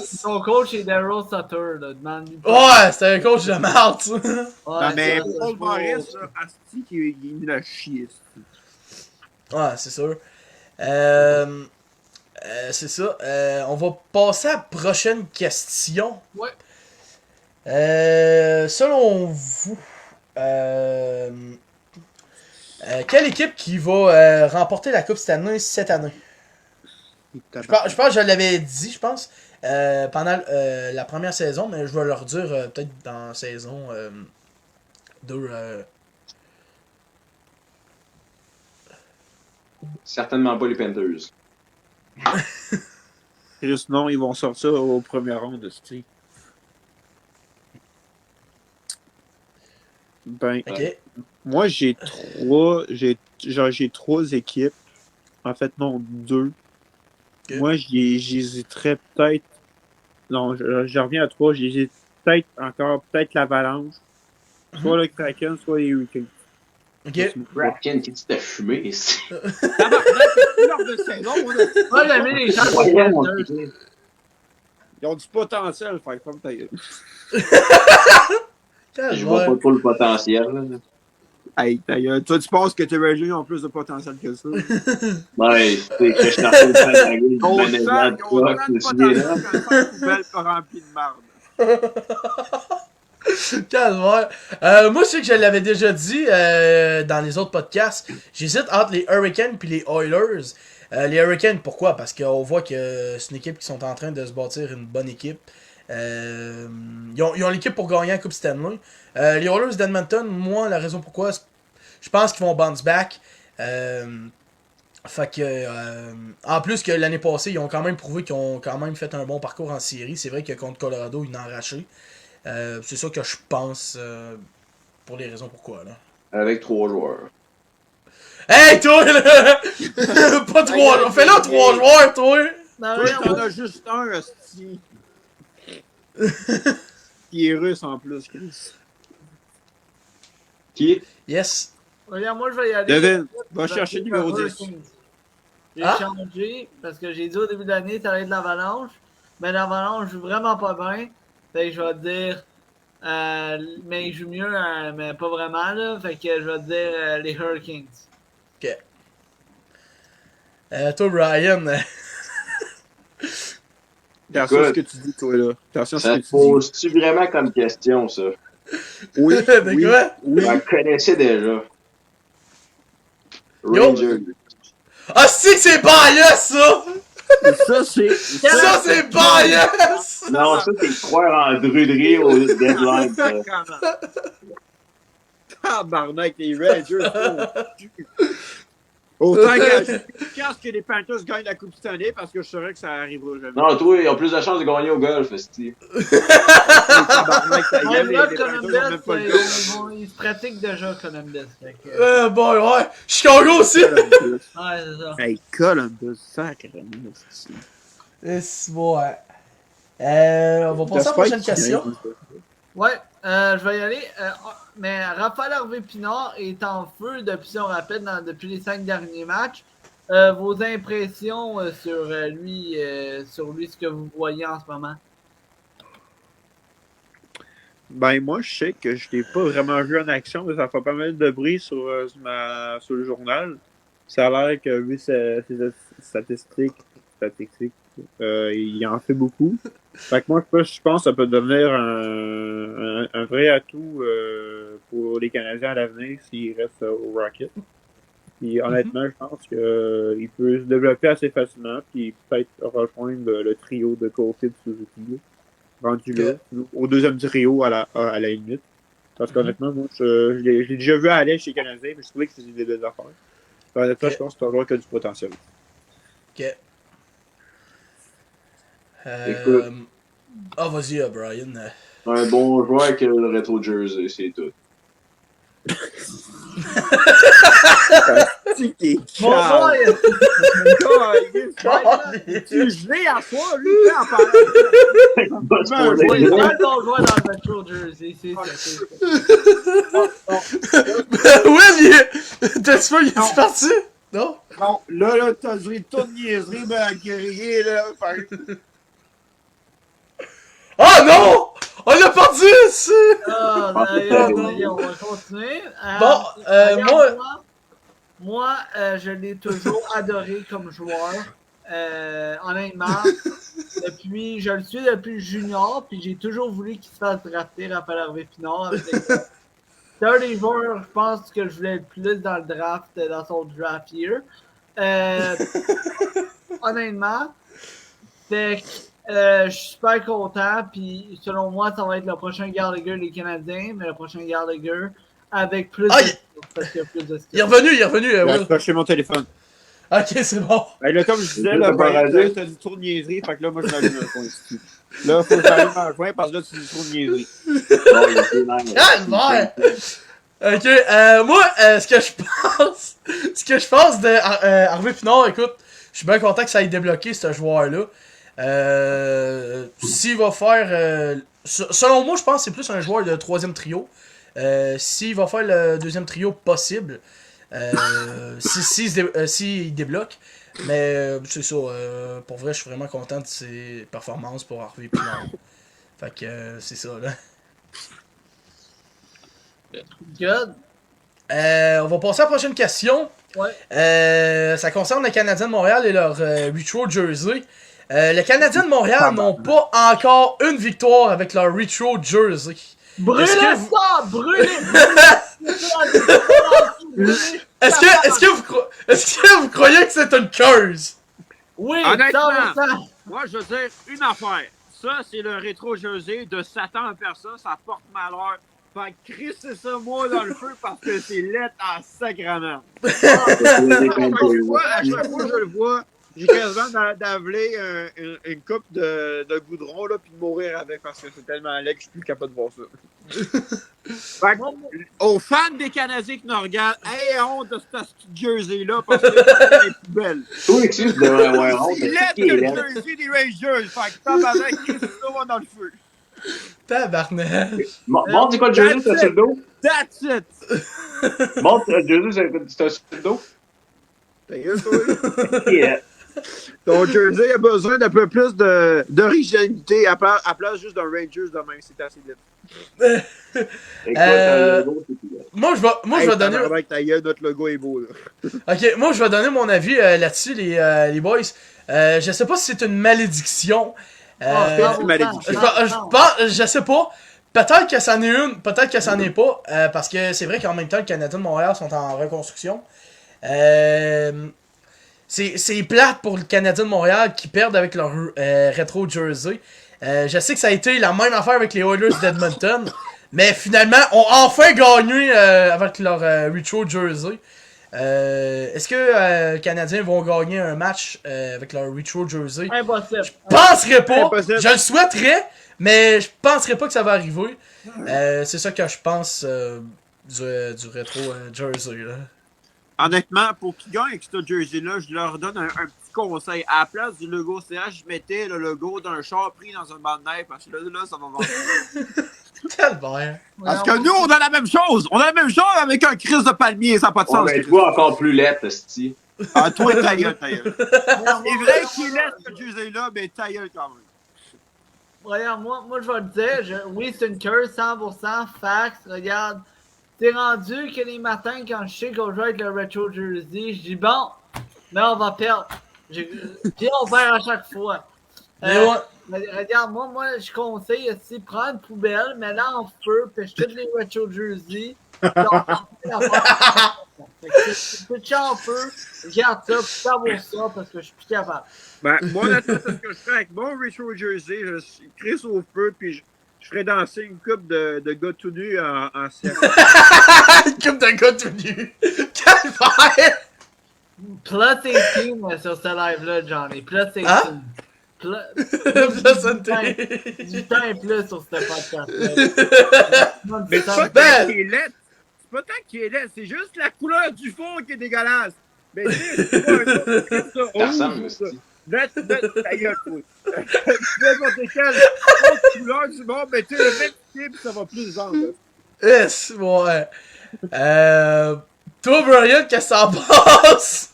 S2: Son coach est Daryl Sutter, là, demande.
S1: ouais, c'était un coach de merde, ça.
S3: Non, mais Paul Maurice, Asti, il me l'a chié.
S1: Ouais, c'est sûr. C'est ça. On va passer à la prochaine question.
S2: Ouais.
S1: Selon vous, quelle équipe qui va remporter la Coupe cette année? Je pense que je l'avais dit, je pense, pendant la première saison, mais je vais leur dire peut-être dans la saison 2.
S4: Certainement pas les Panthers.
S3: Juste non, ils vont sortir au premier round de style. Ben,
S1: Ok.
S3: moi, j'ai trois équipes. En fait, non, deux.
S1: Ok.
S3: Moi, j'hésiterais peut-être. Non, je reviens à trois. J'hésite peut-être l'Avalanche. Soit le Kraken, soit les Hurricanes.
S1: Ok.
S4: Kraken, qu'est-ce que t'as fumé ici?
S2: Moi, j'ai mis les chances des
S4: Voyons,
S2: Panthers.
S3: Ils ont du potentiel, faire comme ta gueule.
S4: je vois pas trop le potentiel. Là.
S3: Hey, ta gueule. Toi, tu penses que tes Rangers ont plus de potentiel que ça?
S4: Ouais, tu sais, que je cherchais le temps de la gueule du
S3: Ils ont
S4: management de toi,
S3: tant
S4: tu
S3: de
S4: te souviens, là?
S3: potentiel qu'un sac poubelle pas rempli de marde.
S1: Calvaire. Moi, je sais que je l'avais déjà dit dans les autres podcasts. J'hésite entre les Hurricanes et les Oilers. Les Hurricanes, pourquoi? Parce qu'on voit que c'est une équipe qui sont en train de se bâtir une bonne équipe. Ils ont l'équipe pour gagner la Coupe Stanley. Les Oilers d'Edmonton, moi, la raison pourquoi, je pense qu'ils vont bounce back. Fait que, en plus que l'année passée, ils ont quand même prouvé qu'ils ont quand même fait un bon parcours en série. C'est vrai que contre Colorado, ils l'ont arraché. C'est ça que je pense pour les raisons pourquoi. Là.
S4: Avec 3 joueurs.
S1: Hey, toi, là! Pas 3 joueurs. Fais-le 3 joueurs, toi!
S2: Non,
S3: Toi,
S2: mais
S3: t'en as juste un, hostie. Qui est russe en plus, Chris.
S4: Qui?
S1: Yes.
S2: regarde, moi, je vais y aller.
S3: Devin, va
S2: Je vais
S3: chercher
S2: aller
S3: numéro
S2: pour
S3: 10.
S2: Hurricanes. J'ai
S1: Ah?
S2: changé parce que j'ai dit au début de l'année, ça allait être l'Avalanche. Mais l'Avalanche joue vraiment pas bien. Fait que je vais dire. Mais il joue mieux, mais pas vraiment. Là. Fait que je vais dire les Hurricanes.
S1: Ok. Toi, Brian.
S3: Attention à ce
S4: Écoute,
S3: que tu dis, toi, là. Attention à ce
S4: ça
S3: que
S4: te
S3: tu dis.
S4: pose-tu vraiment comme question, ça?
S3: Oui,
S1: De
S3: oui,
S1: quoi?
S3: oui.
S4: Je la connaissais déjà. Rangers.
S1: Ah, c'est bias, ça!
S3: Ça, c'est...
S1: Ça, c'est bias!
S4: Non, ça, c'est croire en druderie au deadline, ça.
S3: Tabarnak, les Rangers sont... Autant que j'ai plus de chance que les Panthers gagnent la Coupe Stanley parce que je saurais que ça arrivera jamais.
S4: Non, toi, ils ont plus de chances de gagner au golf, Steve.
S3: Tabarnak, ta
S2: Ouais,
S3: gueule,
S2: là,
S3: les Panthers ont
S2: Columbus,
S3: même pas le
S2: ils se pratiquent déjà, Columbus. Fait que,
S1: Bon, ouais. Chicago aussi!
S3: Columbus.
S2: ouais, c'est ça.
S3: Hey, Columbus, sacrément.
S1: C'est bon, ouais. On va passer à la prochaine question.
S2: Ouais, je vais y aller. Mais Raphaël Harvey-Pinard est en feu depuis, si on rappelle, depuis les 5 derniers matchs. Vos impressions sur lui, ce que vous voyez en ce moment?
S3: Ben, moi, je sais que je l'ai pas vraiment vu en action, mais ça fait pas mal de bruit sur le journal. Ça a l'air que, vu ses statistiques, il en fait beaucoup. Fait que moi, je pense que ça peut devenir un vrai atout pour les Canadiens à l'avenir s'il reste au Rocket. Puis honnêtement, je pense qu'il peut se développer assez facilement, puis peut-être rejoindre le trio de côté de Suzuki. Rendu là, au deuxième trio à la limite. Parce qu'honnêtement, moi, je l'ai déjà vu aller chez les Canadiens, mais je trouvais que c'était des belles affaires. Honnêtement, je pense que c'est un joueur qui a du potentiel.
S1: Ok.
S4: Écoute.
S1: Ah, vas-y, Brian.
S4: Un bon joueur avec le rétro jersey, c'est tout.
S3: C'est qui est
S2: Mon boy!
S3: Tu gelé à soi, lui, en parlant.
S4: Pas
S3: Ben,
S4: supposé
S2: Oui,
S4: être
S2: c'est
S4: là.
S2: un bon joueur dans le Metro Jersey, c'est ça.
S1: Will, t'as-tu pas, il est parti? Non?
S3: Non, là, t'as dit toute niaiserie, ben, guerrier, là.
S1: Ah non! On l'a perdu ici!
S2: Ah, d'ailleurs, on va continuer.
S1: Bon,
S2: regarde, moi, je l'ai toujours adoré comme joueur. Honnêtement, je le suis depuis le junior, puis j'ai toujours voulu qu'il se fasse drafter, Raphaël Harvey-Pinard. C'est un des joueurs, je pense, que je voulais le plus dans le draft, dans son draft year. Honnêtement, fait que je suis super content, puis selon moi, ça va être le prochain Gallagher des Canadiens, mais le prochain Gallagher avec plus de skills, parce qu'il y a plus de skills.
S1: Il est revenu,
S3: J'ai
S1: Will.
S3: accroché mon téléphone.
S1: Ok, c'est bon.
S3: Ben là, comme je disais,
S4: T'as
S3: là,
S4: pas
S3: Brian,
S4: rasé?
S3: t'as dit trop de niaiserie, fait que là, moi, je m'allume un coin ici. Là, faut que j'allume un coin parce que là, tu dis trop de niaiserie.
S4: Bon, il était nice.
S1: Calvaire! Ok, moi, ce que je pense de Harvey Pinard, écoute, je suis bien content que ça ait débloqué ce joueur-là. S'il va faire, selon moi, je pense que c'est plus un joueur de troisième trio. S'il va faire le deuxième trio possible, s'il débloque. Mais c'est ça, pour vrai, je suis vraiment content de ses performances pour Harvey Pinard. Fait que c'est ça, là.
S2: Good.
S1: On va passer à la prochaine question.
S2: Ouais.
S1: Ça concerne les Canadiens de Montréal et leur retro jersey. Les Canadiens de Montréal n'ont pas encore une victoire avec leur retro jersey.
S2: Brûlez
S1: Est-ce que
S2: ça!
S1: vous-
S2: Brûlez!
S1: Est-ce que vous croyez que c'est une curse?
S2: Oui,
S3: Honnêtement.
S2: 100%.
S3: Moi, je veux dire une affaire. Ça, c'est le rétro jersey de Satan en personne. Ça porte malheur. Fait que crisser ça, moi, dans le feu parce que c'est lettre à sacrament. À chaque fois que je le vois, j'ai quasiment d'avaler une coupe de goudron là, puis de mourir avec parce que c'est tellement laid que je suis plus capable de voir ça. Fait que, aux fans des Canadiens qui nous regardent, ayez honte de ce jersey-là parce que c'est une poubelle.
S4: Toi, excuse, tu devrais avoir honte.
S3: C'est laid que le jersey des Rangers. Fait que tabarnak, crisser ça, va dans le feu.
S1: Tabarnak.
S4: Montre, c'est quoi le jersey, c'est sur le dos?
S3: That's it!
S4: Montre, le jersey, c'est sur le dos?
S3: Ta gueule, toi.
S4: Yeah.
S3: Ton jersey a besoin d'un peu plus d'originalité à place juste d'un Rangers demain. C'est assez vite.
S4: Écoute, le logo, c'est tout.
S1: Moi, je vais donner.
S3: Avec ta gueule, notre logo est beau. Là.
S1: Ok, moi, je vais donner mon avis là-dessus, les boys. Je sais pas si c'est une malédiction.
S3: c'est une malédiction.
S1: Je sais pas. Peut-être que c'en est une, peut-être que c'en est pas. Parce que c'est vrai qu'en même temps, les Canadiens de Montréal sont en reconstruction. C'est plate pour le Canadien de Montréal qui perdent avec leur rétro jersey. Je sais que ça a été la même affaire avec les Oilers d'Edmonton. Mais finalement, ont enfin gagné avec leur retro jersey. Est-ce que les Canadiens vont gagner un match avec leur retro jersey?
S2: Impossible.
S1: Je penserais pas.
S3: Impossible.
S1: Je le souhaiterais, mais je penserais pas que ça va arriver. C'est ça que je pense du rétro jersey. Là.
S3: Honnêtement, pour qu'ils gagnent avec ce jersey-là, je leur donne un petit conseil. À la place du logo CH, je mettais le logo d'un char pris dans un banc de neige parce que là ça va vendre.
S1: Calvaire.
S3: Parce que nous, on a la même chose. On a la même chose avec un crise de palmier. Ça n'a pas de
S4: Ouais,
S3: sens.
S4: mais toi, encore plus lettre, esti.
S3: Ah, toi, ta gueule, ta gueule. C'est vrai qu'il est ce jersey-là, mais ta gueule quand même.
S2: Regarde, moi, je vais te dire, oui, c'est une curse, 100%, facts, regarde. T'es rendu que les matins, quand je sais qu'on joue avec le Retro Jersey, je dis bon, mais on va perdre. Puis on perd à chaque fois. Mais regarde, moi, je conseille aussi, prends une poubelle, mets-la en feu, pêche toutes les Retro Jersey. Pitch en feu, regarde ça, puis ça vaut ça, parce que je suis plus capable.
S3: Ben, moi, là, c'est ce que je ferais avec mon retro jersey. Je crisse au feu, puis je ferais danser une coupe de gars tout nus en cercle.
S1: Une coupe de gars tout nu. Calvaire.
S2: Plus 18 sur ce live-là, Johnny. Plus 18.
S1: Hein?
S2: Plus 18 ans et plus sur ce podcast-là.
S3: Mais c'est pas tant qu'il est laid. C'est pas tant qu'il est laid. C'est juste la couleur du fond qui est dégueulasse. Mais tu sais, c'est pas un autre ça.
S4: Ça ressemble,
S3: Ça.
S4: esti.
S3: Ta gueule, toi. N'importe quelle autre couleur du monde, mais tu sais, le même type, ça va plus vendre.
S1: Yes, ouais. Toi, Brian, qu'est-ce que ça passe?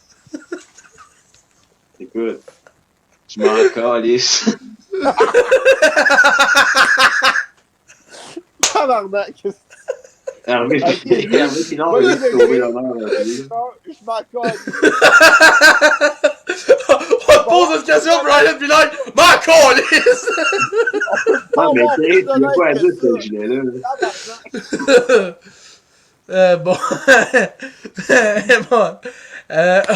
S4: Écoute, je m'en calisse.
S3: Tabarnak.
S4: Hervé, sinon, on va juste sauver l'honneur.
S3: Je m'en calisse.
S1: On te pose une question, Brian, pis là, m'en calisse!
S4: Ah, mais tu sais, tu veux pas à dire ce gilet-là.
S1: Bon. Bon.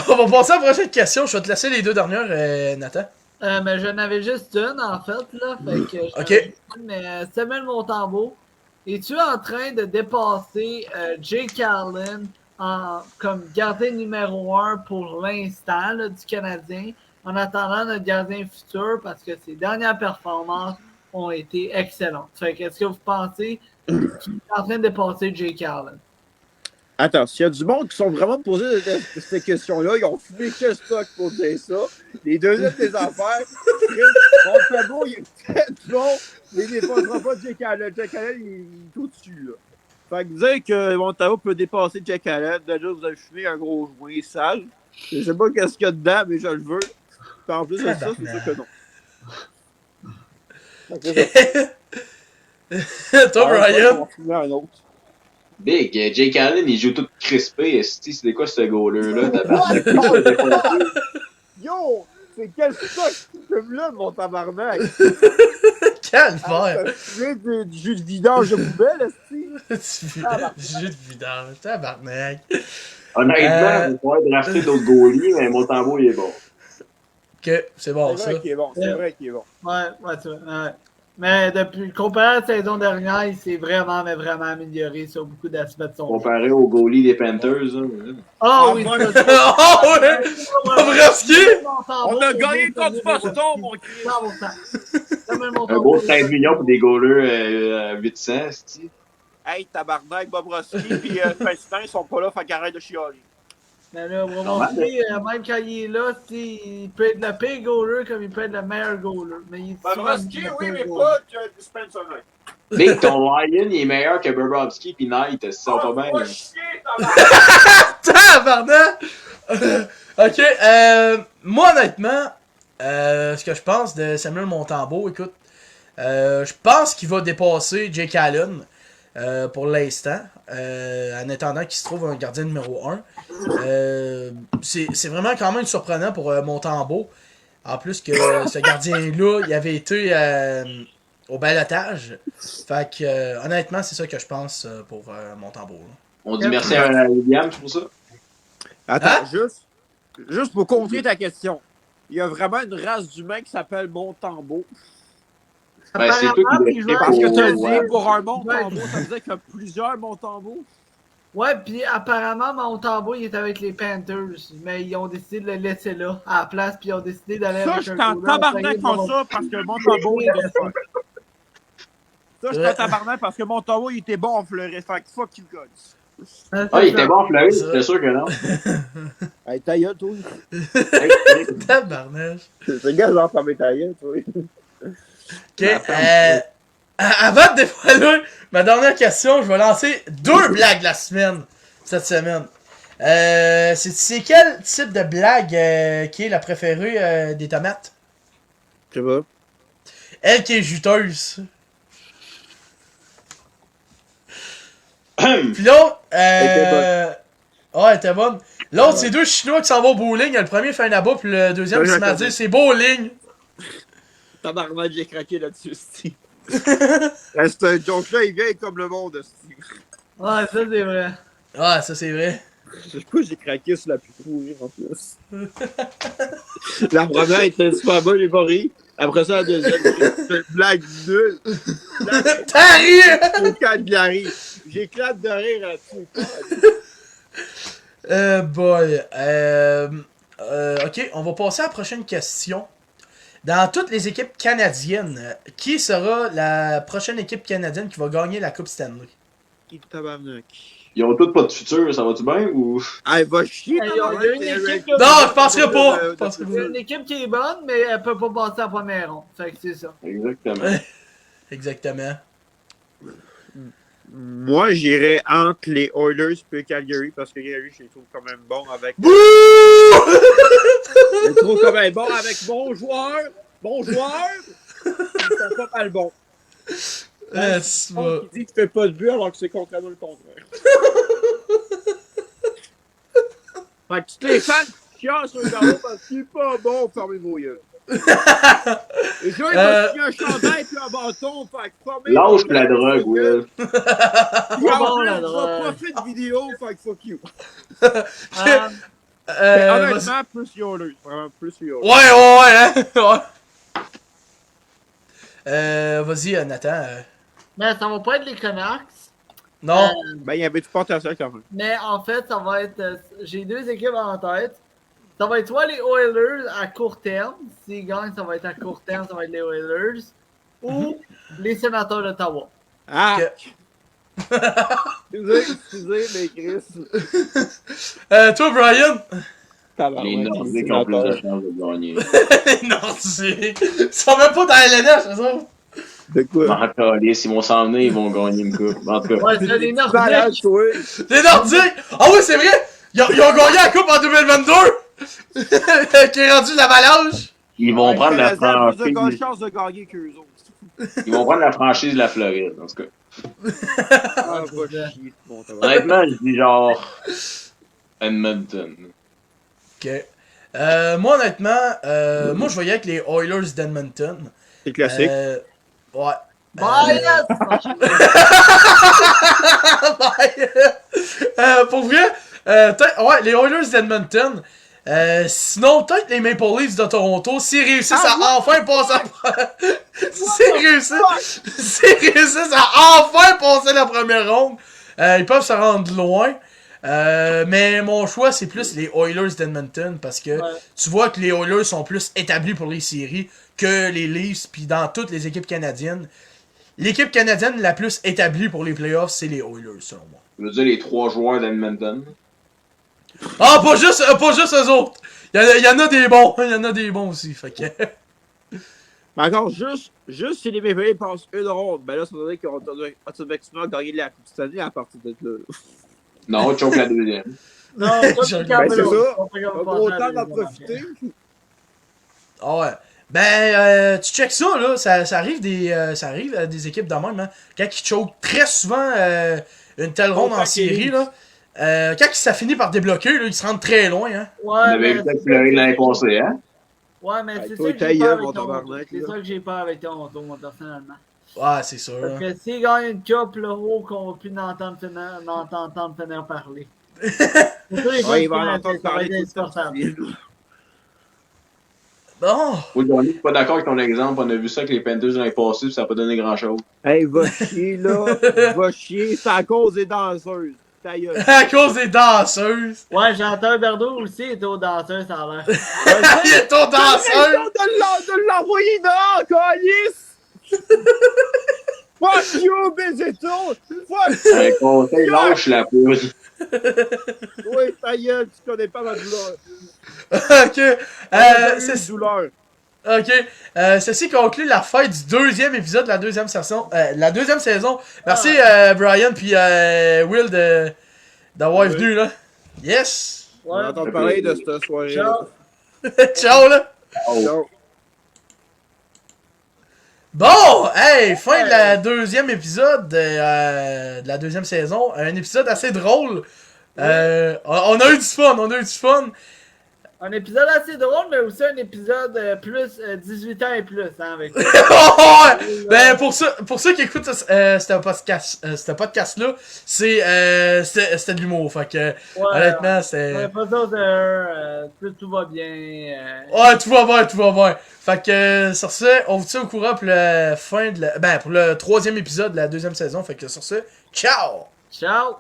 S1: On va passer à la prochaine question. Je vais te laisser les deux dernières, Nathan.
S2: Mais j'en avais juste une, en fait, là. Fait que
S1: Ok.
S2: Mais Samuel Montembeault, es-tu en train de dépasser Jake Carlin comme gardien numéro 1 pour l'instant là, du Canadien, en attendant notre gardien futur, parce que ses dernières performances ont été excellentes. Fait que, est-ce que vous pensez qu'il est en train de dépasser Jake Allen?
S5: Attends, s'il y a du monde qui sont vraiment posés cette question-là, ils ont fumé que stock pour dire ça. Les deux autres des affaires, Montembeault, il est peut-être bon, mais il ne dépassera pas Jake Allen. Jake Allen, il est au-dessus, là. Fait que dire que Montembeault peut dépasser Jake Allen, déjà, vous avez fumé un gros joint sale. Je sais pas qu'est-ce qu'il y a dedans, mais je le veux. Puis en plus de ça, c'est sûr que non.
S1: Toi, Brian?
S5: On va fumer un autre.
S4: Big, Jake Allen, il joue tout crispé. C'est quoi ce goaler-là?
S5: Yo! C'est quel stock tu fumes là, mon tabarnak?
S1: Calvaire!
S5: Tu du jus de vidange de poubelle, est-ce
S1: Jus de vidange, tabarnak.
S4: Honnêtement, vous pourrez drafter d'autres goalies, mais Montembeault, il est bon.
S1: Ok, c'est bon,
S5: C'est
S1: ça.
S5: vrai qu'il est bon, c'est vrai qu'il est bon.
S2: Ouais, c'est vrai. Ouais. Mais comparé à la saison dernière, il s'est vraiment, mais vraiment amélioré sur beaucoup d'aspects de son jeu.
S4: Comparé aux goalies des Panthers, hein.
S2: Ah oui,
S5: bon,
S2: ça,
S1: Oh ouais! Bobrovski!
S5: On a gagné contre Boston, mon Christ!
S2: 100%.
S4: Un beau 13 millions pour des goalers à 800, c'est-tu?
S5: Hey, tabarnak, Bobrovski pis Festin, ils sont pas là, fait qu'arrête de chialer.
S2: Mais là, Bobrovski, même quand il est là, il peut être le pire goaler comme il peut être le meilleur goaler. Mais il est
S5: Bobrovski,
S2: souvent le
S5: oui,
S2: pire
S5: mais
S2: goaler.
S5: pas que Spencer Knight.
S4: Big, ton Ryan, il est meilleur que Bobrovski pis Knight, ça sent pas bien.
S5: Va
S4: là.
S5: chier, tabarnak!
S1: Tabarnak! Ok, moi honnêtement, ce que je pense de Samuel Montembeault, écoute, je pense qu'il va dépasser Jake Allen pour l'instant, en attendant qu'il se trouve un gardien numéro 1. C'est vraiment quand même surprenant pour Montembeault. En plus que ce gardien-là, il avait été au balotage. Fait que honnêtement, c'est ça que je pense pour Montembeault. Là.
S4: On dit merci à Williams pour ça.
S5: Attends,
S1: Hein?
S5: juste pour contrer ta question. Il y a vraiment une race d'humains qui s'appelle Montembeault.
S4: Ben, c'est toi qui
S2: Apparemment,
S4: l'as
S2: il
S4: fait
S2: joue
S5: Parce que
S2: avec-
S5: tu as
S4: Ouais.
S5: dit pour un Montembeault, ça veut dire qu'il y a plusieurs Montembeaux.
S2: Ouais, puis apparemment, Montembeault, il est avec les Panthers. Mais ils ont décidé de le laisser là, à la place, puis ils ont décidé d'aller
S5: Ça,
S2: avec
S5: je
S2: un
S5: suis en
S2: goaler
S5: tabarnak
S2: employé
S5: contre
S2: de
S5: ça parce que Montembeault il est bon. Ça, je suis en tabarnak parce que Montembeault il était bon en fleuret. Fait que fuck you guys.
S4: Ah, il était bon en Fleury, c'était sûr que non.
S5: Hey, ta gueule, toi.
S1: Tabarnak!
S5: C'est gars, genre, fermer ta gueule, toi.
S1: Ok, avant de dévoiler ma dernière question, je vais lancer 2 blagues de la semaine, cette semaine. C'est quel type de blague qui est la préférée des tomates?
S5: Je sais pas.
S1: Elle qui est juteuse. Puis l'autre,
S5: Elle
S1: ouais, elle était bonne. L'autre, c'est 2 Chinois qui s'en vont au bowling. Le premier fait un abat, puis le deuxième
S5: Ouais,
S1: se met à
S5: j'accorde.
S1: dire c'est bowling.
S5: Tabarnak, j'ai craqué là-dessus, Steve. C'est un joke-là, il vient comme le monde, Steve.
S2: Ouais, ça, c'est vrai.
S1: Ah, ça c'est vrai.
S5: Je sais pas, j'ai craqué sur la plus pourrie en plus. La première était super bonne, j'ai pas ri. Après ça, la deuxième, j'ai une blague nulle.
S1: T'as ri!
S5: J'éclate de la rire. J'éclate de rire là-dessus.
S1: Boy. Ok, on va passer à la prochaine question. Dans toutes les équipes canadiennes, qui sera la prochaine équipe canadienne qui va gagner la Coupe Stanley?
S5: Qui tabarnak.
S4: Ils ont tous pas de futur, ça va-tu bien ou.
S5: Ah, il va chier,
S2: Hey,
S5: tabarnak.
S2: il y a une équipe qui a-
S1: Non, je penserais pas. Je penserais
S2: Il y a
S1: pas.
S2: une équipe qui est bonne, mais elle peut pas passer à la première ronde. Fait que c'est ça.
S4: Exactement.
S1: Exactement.
S5: Moi, j'irais entre les Oilers et Calgary parce que Calgary, je les trouve quand même bon avec.
S1: Bouh!
S5: Je les trouve quand même bon avec bon joueur. Bon joueur. Ils sont pas mal bons.
S1: C'est
S5: Bon,
S1: pas-
S5: qui dit qu'il fait pas de but alors que c'est complètement le contraire. Fait que toutes les fans qui chialent sur le ballon parce qu'il est pas bon, fermez vos yeux. Les gens, ils vont signer un chandail puis un bâton, fait que fermez
S4: Lâche
S5: vos
S4: la
S5: yeux.
S4: drogue, Will.
S5: Puis
S2: Pas
S5: en
S2: bon,
S5: plus,
S2: la
S5: tu vas
S2: drogue.
S5: pas fait de vidéo, fait que fuck you.
S2: Ah,
S5: Mais
S1: vas-y.
S5: honnêtement, plus Oilers. Vraiment, plus Oilers.
S1: Ouais, hein? Ouais. Vas-y, Nathan.
S2: mais ça va pas être les Canucks.
S1: Non.
S5: Ben, il y avait du potentiel quand même.
S2: Mais en fait, ça va être. J'ai deux équipes en tête. Ça va être soit les Oilers à court terme. S'ils gagnent, ça va être à court terme, ça va être les Oilers. Ou les Sénateurs d'Ottawa.
S5: Ah!
S1: Ok.
S5: Excusez, mais Chris.
S1: Toi, Brian?
S4: Les Nordiques ont plus de chances de gagner.
S1: Les Nordiques. Ils sont même pas dans la LNH, eux autres.
S5: De quoi?
S4: Encore, s'ils vont s'en venir, ils vont gagner une coupe. En tout cas,
S2: Ouais, c'est les
S5: Malade,
S2: Nordiques.
S5: toi.
S1: Les Nordiques! Ah oui, c'est vrai! Ils ont gagné la coupe en 2022! Qui est rendu l'Avalanche!
S4: ils vont prendre la
S5: Le Canadien a plus de
S4: franchise.
S5: chance de gagner qu'eux autres.
S4: Ils vont prendre la franchise de la Floride, en tout cas.
S5: Ah,
S2: c'est
S5: va
S2: ça.
S5: chier, mon tabac.
S4: Honnêtement, je dis genre Edmonton.
S1: Ok. Moi, honnêtement, moi, je voyais avec les Oilers d'Edmonton.
S5: C'est classique.
S1: Ouais.
S2: Bye, yes!
S1: Pour vrai, ouais, les Oilers d'Edmonton. Sinon, peut-être les Maple Leafs de Toronto, s'ils réussissent à enfin passer s'ils réussissent à enfin passer la première ronde, ils peuvent se rendre loin. Mais mon choix, c'est plus les Oilers d'Edmonton parce que tu vois que les Oilers sont plus établis pour les séries que les Leafs, puis dans toutes les équipes canadiennes. L'équipe canadienne la plus établie pour les playoffs, c'est les Oilers, selon moi.
S4: Je veux dire les 3 joueurs d'Edmonton.
S1: Ah, pas juste eux autres! Il y en a des bons, il y en a des bons aussi, fait que...
S5: Mais encore, juste si les Maple Leafs passent une ronde, ben là, ça veut dire qu'ils ont automatiquement gagné la Coupe cette année à partir de là.
S4: Non, choke la deuxième.
S2: Non, pas
S1: Ben,
S2: de
S1: c'est
S5: ça.
S2: On peut
S5: On a autant d'en profiter.
S1: Ah ouais. Ben, tu check ça, là, ça arrive ça arrive à des équipes de même, hein. Quand ils choquent très souvent une telle ronde en série, là, quand ça finit par débloquer, là, ils se rendent très loin, hein.
S4: On
S2: Ouais,
S4: avait
S2: mais
S4: vu peut-être Fleury l'année passée, hein?
S2: Ouais, mais
S5: Hey,
S2: c'est
S5: toi,
S2: ça que
S5: ta
S2: j'ai peur
S5: gueule,
S2: avec
S5: mon
S2: Toronto.
S5: tabarnak,
S2: C'est
S5: là.
S2: ça que j'ai peur avec Toronto, moi, personnellement.
S1: Ouais, c'est sûr.
S2: Parce
S1: Hein.
S2: que s'ils gagnent une coupe, là, haut, qu'on va plus n'entendre finir parler. C'est sûr, les
S5: Ouais, il va
S2: gars,
S5: en entendre
S2: ça va
S5: parler
S2: être
S5: tout le temps.
S2: insupportable.
S1: Bon.
S4: Oui, on n'est pas d'accord avec ton exemple. On a vu ça avec les Panthers l'année passée, puis ça n'a pas donné grand-chose.
S5: Hey, va chier, là. Va chier. C'est à cause des danseuses. Ta gueule.
S1: À cause des danseuses.
S2: Ouais, Jean-Antoine Berdo aussi était au danseur, ça a l'air.
S1: Il est au danseur.
S5: De l'envoyer dehors, calice! Fuck you, Bézéto! Fuck
S4: Un conseil, lâche la poudre.
S5: Oui, ta gueule, tu connais pas ma douleur.
S1: Ok.
S5: C'est une douleur.
S1: Ok. Ceci conclut la fin du deuxième épisode de la deuxième saison. Merci Brian puis Will d'avoir venu là. Yes.
S5: On
S2: Ouais.
S5: entend parler de cette soirée-là.
S2: Ciao.
S1: Ciao là.
S5: Ciao.
S1: Bon, hey, fin de la deuxième épisode de la deuxième saison. Un épisode assez drôle. On a eu du fun,
S2: Un épisode assez drôle, mais aussi un épisode plus 18 ans et plus, hein, avec
S1: Ouais. Ben pour ceux qui écoutent ce podcast-là, c'était de l'humour. Fait que honnêtement, c'était.
S2: Ouais, pas ça, tout va bien.
S1: Ouais, tout va bien. Fait que sur ce, on vous tient au courant pour pour le troisième épisode de la deuxième saison. Fait que sur ce, ciao!
S2: Ciao!